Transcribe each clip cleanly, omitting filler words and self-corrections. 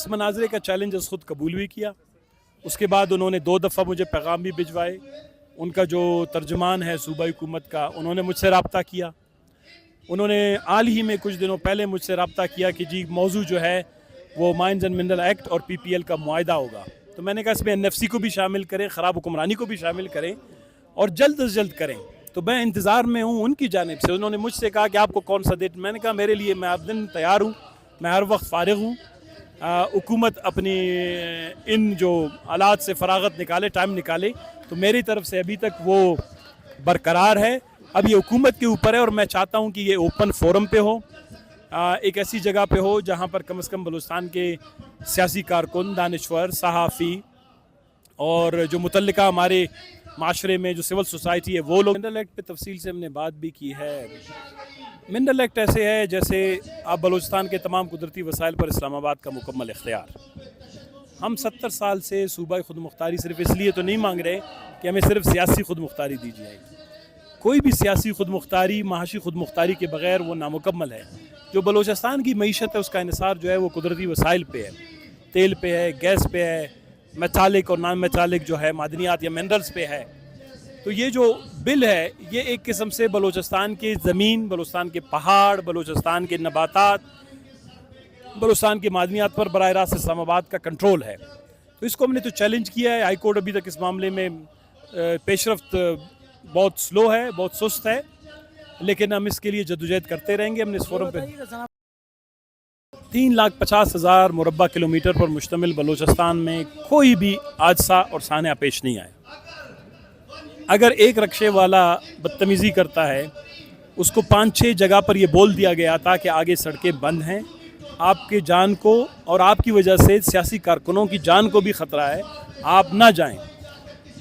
इस मनाजरे का चैलेंज खुद कबूल भी किया। उसके बाद उन्होंने 2 दफ़ा मुझे पैगाम भी भिजवाए। उनका जो तर्जुमान है सूबाई हुकूमत का, उन्होंने मुझसे रब्ता किया। उन्होंने हाल ही में कुछ दिनों पहले मुझसे रब्ता किया कि जी मौजू जो है वो माइंस एंड मिनरल एक्ट और PPL का मुआहदा होगा। तो मैंने कहा इसमें NFC को भी शामिल करें, ख़राब हुक्मरानी को भी शामिल करें और जल्द से जल्द करें। तो मैं इंतज़ार में हूँ उनकी जानिब से। उन्होंने मुझसे कहा कि आपको कौन सा डेट, मैंने कहा मेरे लिए मैं अब दिन तैयार हूँ, मैं हर वक्त फ़ारिग हूँ। हुकूमत अपनी इन जो हालात से फ़रागत निकाले, टाइम निकाले, तो मेरी तरफ से अभी तक वो बरकरार है। अब ये हुकूमत के ऊपर है और मैं चाहता हूँ कि ये ओपन फोरम पे हो, एक ऐसी जगह पे हो जहाँ पर कम से कम बलूचिस्तान के सियासी कारकुन, दानिश्वर, सहाफ़ी और जो मुतल्लिका हमारे माशरे में जो सिविल सोसाइटी है वो लोग। मिनरल एक्ट पे तफसील से हमने बात भी की है। मिनरल एक्ट ऐसे है जैसे आप बलूचिस्तान के तमाम कुदरती वसाइल पर इस्लामाबाद का मुकम्मल इख्तियार। हम 70 साल से सूबाई खुद मुख्तारी सिर्फ इसलिए तो नहीं मांग रहे कि हमें सिर्फ सियासी खुद मुख्तारी दी जाएगी। कोई भी सियासी खुद मुख्तारी, महाशी खुद मुख्तारी के बग़ैर वो नामुकम्मल है। जो बलूचिस्तान की मईशत है उसका इन्हिसार जो है वो कुदरती वसाइल पे है, तेल पे है, गैस पे है, मेटालिक और नॉन मेटालिक जो है मादनियात या मिनरल्स पे है। तो ये जो बिल है ये एक किस्म से बलूचिस्तान की ज़मीन, बलूचिस्तान के पहाड़, बलूचिस्तान के नबातात, बलूचिस्तान के मादनियात पर बराह रास्त इस्लामाबाद का कंट्रोल है। तो इसको हमने तो चैलेंज किया है। हाई कोर्ट अभी तक इस मामले में पेशरफ्त बहुत स्लो है, बहुत सुस्त है, लेकिन हम इसके लिए जद्दोजहद करते रहेंगे। हमने इस फोरम पे 3,50,000 मुरब्बा किलोमीटर पर मुश्तमिल बलूचिस्तान में कोई भी हादसा और सान्या पेश नहीं आया। अगर एक रक्शे वाला बदतमीज़ी करता है, उसको 5-6 जगह पर यह बोल दिया गया था कि आगे सड़कें बंद हैं, आपके जान को और आपकी वजह से सियासी कारकुनों की जान को भी ख़तरा है, आप ना जाएं।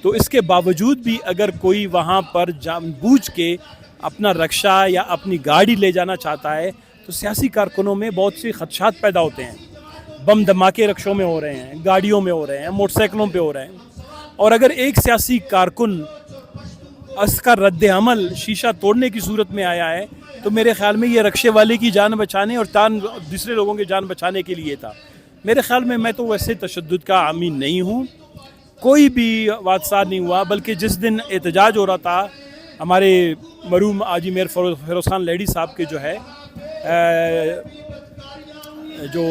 तो इसके बावजूद भी अगर कोई वहाँ पर जानबूझ के अपना रक्षा या अपनी गाड़ी ले जाना चाहता है तो सियासी कारकुनों में बहुत से खदशात पैदा होते हैं। बम धमाके रक्षों में हो रहे हैं, गाड़ियों में हो रहे हैं, मोटरसाइकिलों पे हो रहे हैं। और अगर एक सियासी कारकुन उसका रद्द अमल शीशा तोड़ने की सूरत में आया है तो मेरे ख़्याल में ये रक्शे वाले की जान बचाने और दूसरे लोगों की जान बचाने के लिए था। मेरे ख़्याल में मैं तो वैसे तशद्दुद का आमीन नहीं हूँ, कोई भी हादसा नहीं हुआ। बल्कि जिस दिन एहतजाज हो रहा था हमारे मरहूम आजी मेयर फिरोज़ खान लेडी साहब के जो है जो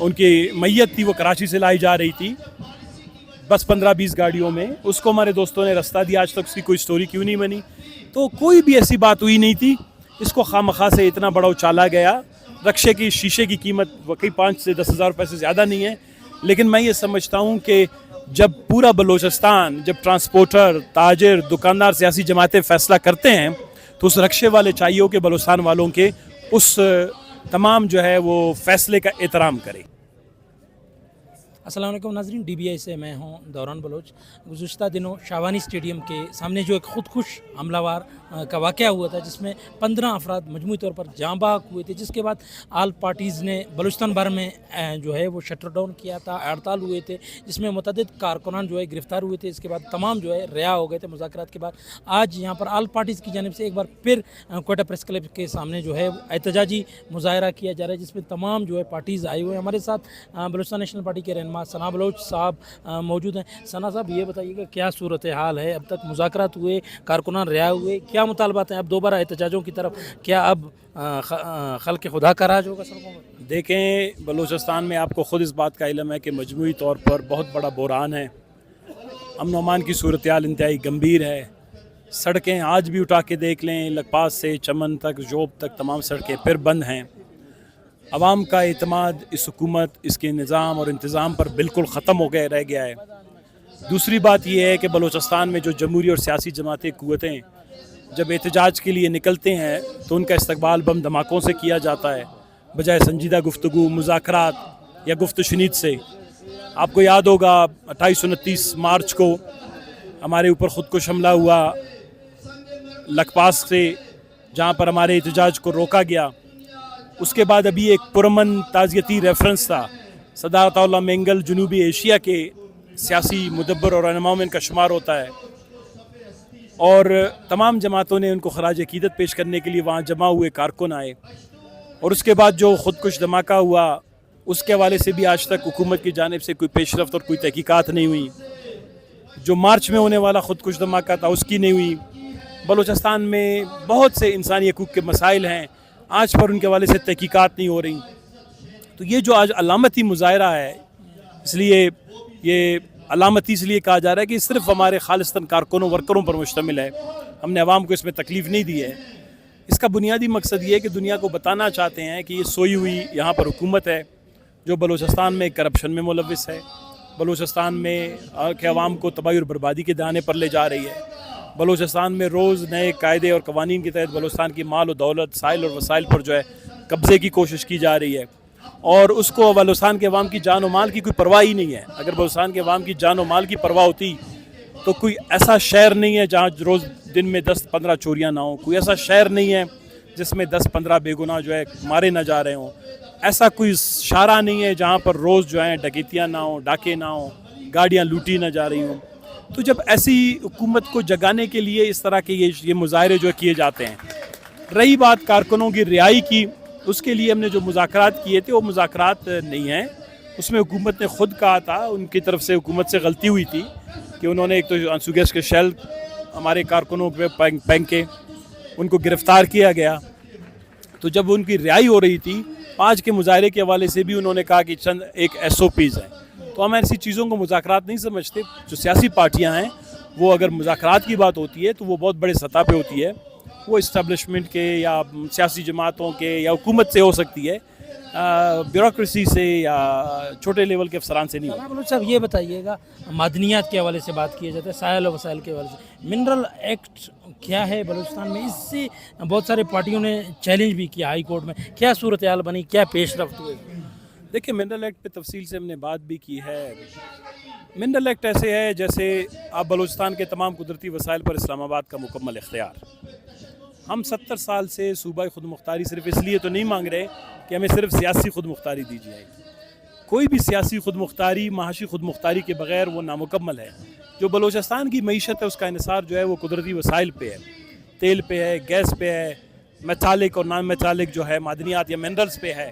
उनकी मैयत थी वो कराची से लाई जा रही थी बस 15-20 गाड़ियों में, उसको हमारे दोस्तों ने रास्ता दिया। आज तक उसकी कोई स्टोरी क्यों नहीं बनी? तो कोई भी ऐसी बात हुई नहीं थी। इसको खामखा से इतना बड़ा उछाला गया। रक्शे की शीशे की कीमत वाकई 5 से 10 हज़ार रुपये से ज़्यादा नहीं है, लेकिन मैं ये समझता हूँ कि जब पूरा बलूचिस्तान, जब ट्रांसपोर्टर, ताजिर, दुकानदार, सियासी जमातें फ़ैसला करते हैं तो उस रक्शे वाले चाहिए हो कि बलूचिस्तान वालों के उस तमाम जो है वो फ़ैसले का एहतराम करें। अस्सलाम वालेकुम नाज़रीन, DBI से मैं हूं दौरान बलोच। गुज़िश्ता दिनों शाहवानी स्टेडियम के सामने जो एक ख़ुदकुश हमलावर का वाक़या हुआ था जिसमें 15 अफराद मजमूई तौर पर जाँ बहक हुए थे, जिसके बाद आल पार्टीज़ ने बलूचिस्तान भर में जो है वो शटर डाउन किया था, हड़ताल हुए थे, जिसमें मुतअद्दिद कारकुनान जो है गिरफ़्तार हुए थे। इसके बाद तमाम जो है रिहा हो गए थे मुज़ाकरात के बाद। आज यहाँ पर आल पार्टीज़ की जानिब से एक बार फिर क्वेटा प्रेस क्लब के सामने जो है एहतजाजी मुज़ाहरा किया जा रहा है, जिसमें तमाम जो है पार्टीज़ आई हुए हैं। हमारे साथ बलूचिस्तान नेशनल पार्टी के रहनुमा सना बलोच साहब मौजूद हैं। सना साहब, ये बताइएगा क्या सूरत हाल है? अब तक मुज़ाकरात हुए, कारकुनान रिहा हुए, क्या मुतालबात हैं? अब दोबारा एहतजाजों की तरफ क्या अब खल्क़ खुदा का राज होगा सड़कों पर? देखें, बलूचिस्तान में आपको ख़ुद इस बात का इल्म है कि मजमूई तौर पर बहुत बड़ा बहरान है। अमन अमान की सूरत हाल इंतहाई गंभीर है। सड़कें आज भी उठा के देख लें, लकपास से चमन तक, जोब तक तमाम सड़कें फिर बंद हैं। अवाम का एतमाद इस हुकूमत, इसके निज़ाम और इंतज़ाम पर बिल्कुल ख़त्म हो गया रह गया है। दूसरी बात यह है कि बलूचिस्तान में जो जमहूरी और सियासी जमातें, क़ुव्वतें जब एहतजाज के लिए निकलते हैं तो उनका इस्तकबाल बम धमाकों से किया जाता है बजाय संजीदा गुफ्तगू, मुज़ाकरात या गुफ्त शनीद से। आपको याद होगा 28-29 मार्च को हमारे ऊपर ख़ुदकुश हमला हुआ लकपास से, जहाँ पर हमारे एहतजाज को रोका गया। उसके बाद अभी एक पुरमन ताज़ियती रेफरेंस था, सदारत औला मेंगल जनूबी एशिया के सियासी मुदब्बर और रहनुमाओं में इनका शुमार होता है, और तमाम जमातों ने उनको खराज अकीदत पेश करने के लिए वहाँ जमा हुए कारकुन आए। और उसके बाद जो ख़ुदकुश धमाका हुआ اس کے حوالے سے بھی آج تک حکومت کی جانب سے کوئی پیش رفت اور کوئی تحقیقات نہیں ہوئی. جو مارچ میں ہونے والا خودکش دھماکہ تھا اس کی نہیں ہوئی. بلوچستان میں بہت سے انسانی حقوق کے مسائل ہیں, آج پر ان کے حوالے سے تحقیقات نہیں ہو رہی. تو یہ جو آج علامتی مظاہرہ ہے, اس لیے یہ علامتی اس لیے کہا جا رہا ہے کہ صرف ہمارے خالصتاً کارکنوں ورکروں پر مشتمل ہے. ہم نے عوام کو اس میں تکلیف نہیں دی ہے. اس کا بنیادی مقصد یہ ہے کہ دنیا کو بتانا چاہتے ہیں کہ یہ سوئی ہوئی یہاں پر حکومت ہے جو بلوچستان میں کرپشن میں ملوث ہے, بلوچستان میں کے عوام کو تباہی اور بربادی کے دہانے پر لے جا رہی ہے. بلوچستان میں روز نئے قاعدے اور قوانین کے تحت بلوچستان کی مال و دولت, سائل اور وسائل پر جو ہے قبضے کی کوشش کی جا رہی ہے, اور اس کو بلوچستان کے عوام کی جان و مال کی کوئی پرواہ ہی نہیں ہے. اگر بلوچستان کے عوام کی جان و مال کی پرواہ ہوتی تو کوئی ایسا شہر نہیں ہے جہاں روز دن میں 10-15 چوریاں نہ ہوں, کوئی ایسا شہر نہیں ہے جس میں 10-15 بے گناہ جو ہے مارے نہ جا رہے ہوں, ایسا کوئی شارع نہیں ہے جہاں پر روز جو ہیں ڈکیتیاں نہ ہوں, ڈاکے نہ ہوں, گاڑیاں لوٹی نہ جا رہی ہوں. تو جب ایسی حکومت کو جگانے کے لیے اس طرح کے یہ مظاہرے جو کیے جاتے ہیں. رہی بات کارکنوں کی رہائی کی, اس کے لیے ہم نے جو مذاکرات کیے تھے وہ مذاکرات نہیں ہیں. اس میں حکومت نے خود کہا تھا, ان کی طرف سے حکومت سے غلطی ہوئی تھی کہ انہوں نے ایک تو آنسو گیس کے شیل ہمارے کارکنوں پہ پھینکے, ان کو گرفتار کیا گیا. تو جب ان کی رہائی ہو رہی تھی, آج کے مظاہرے کے حوالے سے بھی انہوں نے کہا کہ چند ایک SOPs ہیں. تو ہم ایسی چیزوں کو مذاکرات نہیں سمجھتے. جو سیاسی پارٹیاں ہیں وہ اگر مذاکرات کی بات ہوتی ہے تو وہ بہت بڑے سطح پہ ہوتی ہے, وہ اسٹیبلشمنٹ کے یا سیاسی جماعتوں کے یا حکومت سے ہو سکتی ہے, بیوروکریسی سے یا چھوٹے لیول کے افسران سے نہیں ہوتی. بلوچ صاحب یہ بتائیے گا, معدنیات کے حوالے سے بات کیا جاتا ہے, سائل و وسائل کے حوالے سے منرل ایکٹ کیا ہے بلوچستان میں؟ اس سے بہت سارے پارٹیوں نے چیلنج بھی کیا ہائی کورٹ میں. کیا صورتحال بنی, کیا پیش رفت ہوئے؟ دیکھیں, منرل ایکٹ پہ تفصیل سے ہم نے بات بھی کی ہے. منرل ایکٹ ایسے ہے جیسے آپ بلوچستان کے تمام قدرتی وسائل پر اسلام آباد کا مکمل اختیار. ہم 70 سال سے صوبائی خود مختاری صرف اس لیے تو نہیں مانگ رہے کہ ہمیں صرف سیاسی خود مختاری دی جائے. کوئی بھی سیاسی خود مختاری, معاشی خود مختاری کے بغیر وہ نامکمل ہے. جو بلوچستان کی معیشت ہے اس کا انحصار جو ہے وہ قدرتی وسائل پہ ہے, تیل پہ ہے, گیس پہ ہے, میٹالک اور نان میٹالک جو ہے معدنیات یا منرلز پہ ہے.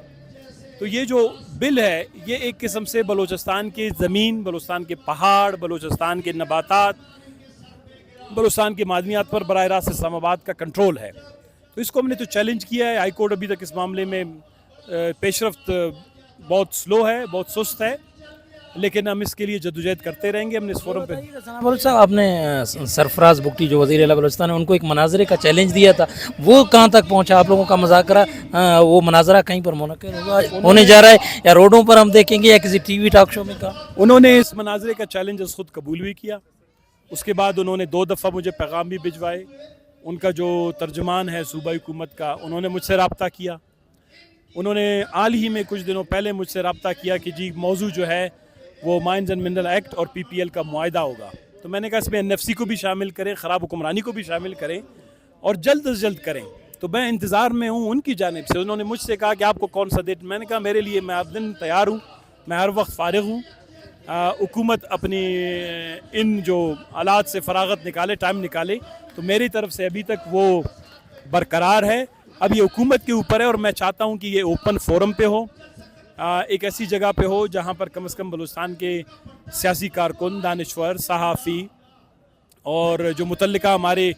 تو یہ جو بل ہے یہ ایک قسم سے بلوچستان کی زمین, بلوچستان کے پہاڑ, بلوچستان کے نباتات, بلوچستان کے معدنیات پر براہ راست اسلام آباد کا کنٹرول ہے. تو اس کو ہم نے تو چیلنج کیا ہے. ہائی کورٹ ابھی تک اس معاملے میں پیش رفت بہت سلو ہے, بہت سست ہے, لیکن ہم اس کے لیے جدوجہد کرتے رہیں گے. ہم نے اس فورم پہ بلوچ صاحب, آپ نے سرفراز بگٹی جو وزیر اعلیٰ بلوچستان ہے ان کو ایک مناظرے کا چیلنج دیا تھا, وہ کہاں تک پہنچا؟ آپ لوگوں کا مذاکرہ, وہ مناظرہ کہیں پر منعقد ہونے جا رہا ہے یا روڈوں پر ہم دیکھیں گے یا کسی ٹی وی ٹاک شو میں؟ کہا انہوں نے اس مناظرے کا چیلنج خود قبول بھی کیا. اس کے بعد انہوں نے 2 دفعہ مجھے پیغام بھی بھجوائے. ان کا جو ترجمان ہے صوبائی حکومت کا, انہوں نے مجھ سے رابطہ کیا. انہوں نے حال ہی میں کچھ دنوں پہلے مجھ سے رابطہ کیا کہ جی موضوع جو ہے وہ مائنز اینڈ منرل ایکٹ اور PPL کا معاہدہ ہوگا. تو میں نے کہا اس میں NFC کو بھی شامل کریں, خراب حکمرانی کو بھی شامل کریں اور جلد از جلد کریں. تو میں انتظار میں ہوں ان کی جانب سے. انہوں نے مجھ سے کہا کہ آپ کو کون سا ڈیٹ, میں نے کہا میرے لیے میں ہر دن تیار ہوں, میں ہر وقت فارغ ہوں. حکومت اپنی ان جو حالات سے فراغت نکالے, ٹائم نکالے, تو میری طرف سے ابھی تک وہ برقرار ہے. اب یہ حکومت کے اوپر ہے اور میں چاہتا ہوں کہ یہ اوپن فورم پہ ہو, ایک ایسی جگہ پہ ہو جہاں پر کم از کم بلوچستان کے سیاسی کارکن, دانشور, صحافی اور جو متعلقہ ہمارے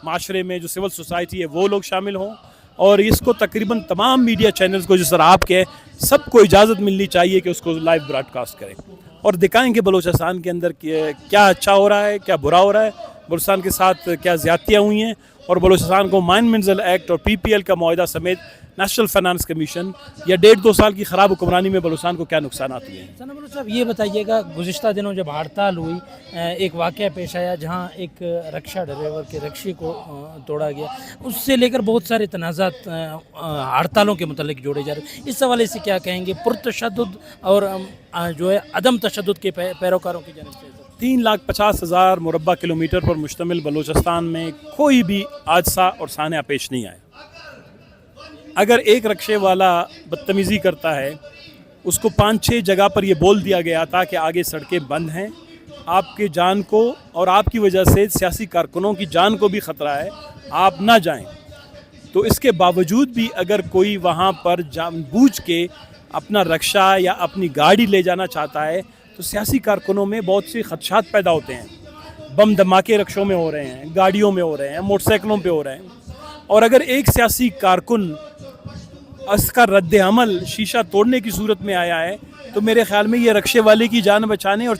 معاشرے میں جو سول سوسائٹی ہے وہ لوگ شامل ہوں. اور اس کو تقریباً تمام میڈیا چینلز کو جس طرح آپ کے سب کو اجازت ملنی چاہیے کہ اس کو لائیو براڈ کاسٹ کریں اور دکھائیں کہ بلوچستان کے اندر کیا اچھا ہو رہا ہے, کیا برا ہو رہا ہے, بلوچستان کے ساتھ کیا زیادتیاں ہوئی ہیں, اور بلوچستان کو مائن منرل ایکٹ اور PPL کا معاہدہ سمیت نیشنل فائنانس کمیشن یا 1.5-2 سال کی خراب حکمرانی میں بلوچستان کو کیا نقصانات ہوئے ہیں. ثنا بلوچ صاحب یہ بتائیے گا, گزشتہ دنوں جب ہڑتال ہوئی, ایک واقعہ پیش آیا جہاں ایک رکشہ ڈرائیور کے رکشے کو توڑا گیا, اس سے لے کر بہت سارے تنازعات ہڑتالوں کے متعلق جوڑے جا رہے ہیں. اس حوالے سے کیا کہیں گے؟ پرتشدد اور جو ہے عدم تشدد کے پیروکاروں کی جانب سے 3,50,000 مربع کلومیٹر پر مشتمل بلوچستان میں کوئی بھی حادثہ اور سانحہ پیش نہیں آئے. اگر ایک رکشے والا بدتمیزی کرتا ہے, اس کو 5-6 جگہ پر یہ بول دیا گیا تھا کہ آگے سڑکیں بند ہیں, آپ کے جان کو اور آپ کی وجہ سے سیاسی کارکنوں کی جان کو بھی خطرہ ہے, آپ نہ جائیں. تو اس کے باوجود بھی اگر کوئی وہاں پر جان بوجھ کے अपना रक्षा या अपनी गाड़ी ले जाना चाहता है तो सियासी कारकुनों में बहुत सी खदशात पैदा होते हैं। बम धमाके रक्षों में हो रहे हैं, गाड़ियों में हो रहे हैं, मोटरसाइकिलों पे हो रहे हैं, और अगर एक सियासी कारकुन इसका रद्द अमल शीशा तोड़ने की सूरत में आया है तो मेरे ख्याल में ये रक्षे वाले की जान बचाने और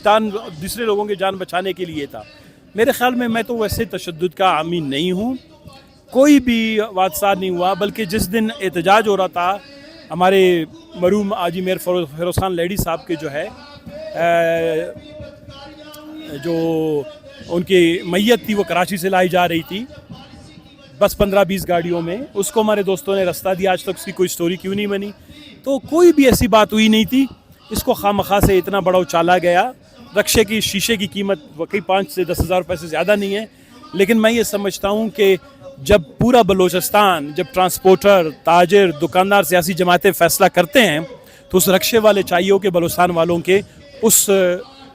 दूसरे लोगों की जान बचाने के लिए था। मेरे ख्याल में मैं तो वैसे तशद्दुद का आमीन नहीं हूँ, कोई भी हादसा नहीं हुआ, बल्कि जिस दिन एहतजाज हो रहा था हमारे मरहूम आजी मेयर फिरोज़ खान लेडी साहब के जो है जो उनकी मैयत थी वो कराची से लाई जा रही थी बस 15-20 गाड़ियों में, उसको हमारे दोस्तों ने रास्ता दिया, आज तक उसकी कोई स्टोरी क्यों नहीं बनी। तो कोई भी ऐसी बात हुई नहीं थी, इसको खामखा से इतना बड़ा उछाला गया। रक्षे की शीशे की कीमत वाकई 5 से 10 हज़ार रुपये से ज़्यादा नहीं है, लेकिन मैं ये समझता हूँ कि जब पूरा बलोचिस्तान, जब ट्रांसपोर्टर, ताजिर, दुकानदार, सियासी जमातें फ़ैसला करते हैं तो उस रक्षे वाले चाहिए हो कि बलोचिस्तान वालों के उस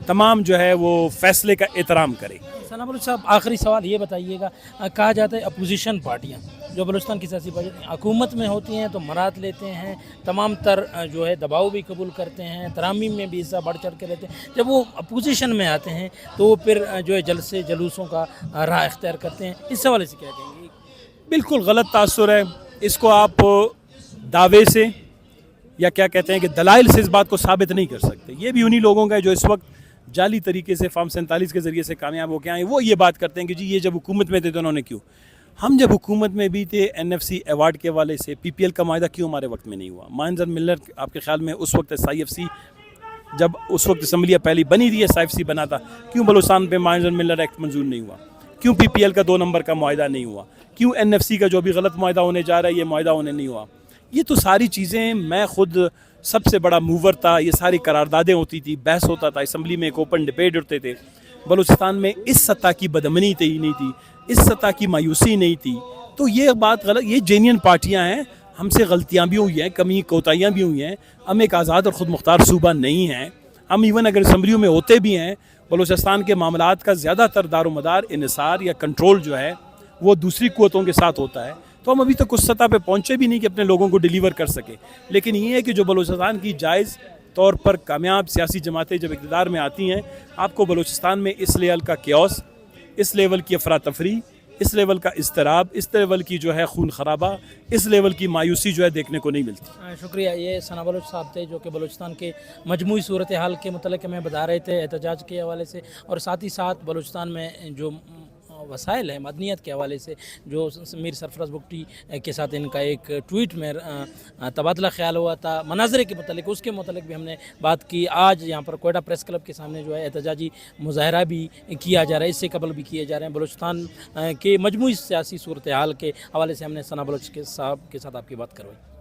तमाम जो है वो फ़ैसले का एहतराम करें। सना बलूच साहब, आखिरी सवाल ये बताइएगा, कहा जाता है अपोजिशन पार्टियाँ जो बलूचिस्तान की सियासी पार्टी हुकूमत में होती हैं तो मराद लेते हैं, तमाम तर जो है दबाव भी कबूल करते हैं, तरामीम में भी हिस्सा बढ़ चढ़ के रहते हैं, जब वो अपोजिशन में आते हैं तो वो फिर जो है जलसे जलूसों का राह इख्तियार करते हैं, इस हवाले से क्या कहेंगे? बिल्कुल गलत तासुर है, इसको आप दावे से या क्या कहते हैं कि दलाइल से इस बात को साबित नहीं कर सकते। ये भी उन्हीं लोगों का है जो इस वक्त जाली तरीके से फॉर्म 47 के ज़रिए से कामयाब हो के आए, वो ये बात करते हैं कि जी ये जब हुकूमत में थे तो उन्होंने क्यों, हम जब हुकूमत में भी थे NFC अवार्ड के हवाले से PPL का मायदा क्यों हमारे वक्त में नहीं हुआ? माइंजर मिलर आपके ख्याल में उस वक्त SIFC जब उस वक्त असम्बलियाँ पहली बनी थी, SIFC बना था, क्यों बलूचिस्तान पे माइंजर मिलर एक्ट मंजूर नहीं हुआ? क्यों PPL का 2 नंबर का मायदा नहीं हुआ? क्यों NFC का जो भी गलत मायदा होने जा रहा है ये मायदा होने नहीं हुआ? ये तो सारी चीज़ें, मैं खुद सबसे बड़ा मूवर था, ये सारी करारदादें होती थी, बहस होता था, असम्बली में एक ओपन डिबेट होते थे। बलूचिस्तान में इस सतह की बदअमनी ही नहीं थी, इस सतह की मायूसी नहीं थी, तो ये बात गलत, ये जेन्युइन पार्टियां हैं, हमसे गलतियां भी हुई हैं, कमी कोताहियां भी हुई हैं, हम एक आज़ाद और ख़ुद मुख्तार सूबा नहीं हैं। हम इवन अगर असम्बलियों में होते भी हैं, बलूचिस्तान के मामलात का ज़्यादातर दारोमदार इन्हिसार या कंट्रोल जो है वो दूसरी क़ुव्वतों के साथ होता है, तो हम अभी तक उस सतह पे पहुँचे भी नहीं कि अपने लोगों को डिलीवर कर सके। लेकिन ये है कि जो बलूचिस्तान की जायज़ तौर पर कामयाब सियासी जमातें जब इक़्तिदार में आती हैं, आपको बलूचिस्तान में इस लेवल का क्योस, इस लेवल की अफरा तफरी, इस लेवल का इज़्तिराब, इस लेवल की जो है खून खराबा, इस लेवल की मायूसी जो है देखने को नहीं मिलती। शुक्रिया। ये सना बलूच साहब थे जो कि बलूचिस्तान के मजमूई सूरत हाल के मतलब हमें बता रहे थे एहतजाज के हवाले से, और साथ ही साथ बलूचिस्तान में जो वसाइल है मदनियत के हवाले से, जो मीर सरफराज बुगटी के साथ इनका एक ट्वीट में तबादला ख्याल हुआ था मनाजरे के मतलब, उसके मतलब भी हमने बात की। आज यहाँ पर कोयटा प्रेस क्लब के सामने जो है एहतजाजी मुजाहरा भी किया जा रहा है, इससे कबल भी किए जा रहे हैं। बलूचिस्तान के मजमूई सियासी सूरत हाल के हवाले से हमने सना बलूच के साहब के साथ आपकी बात करवाई।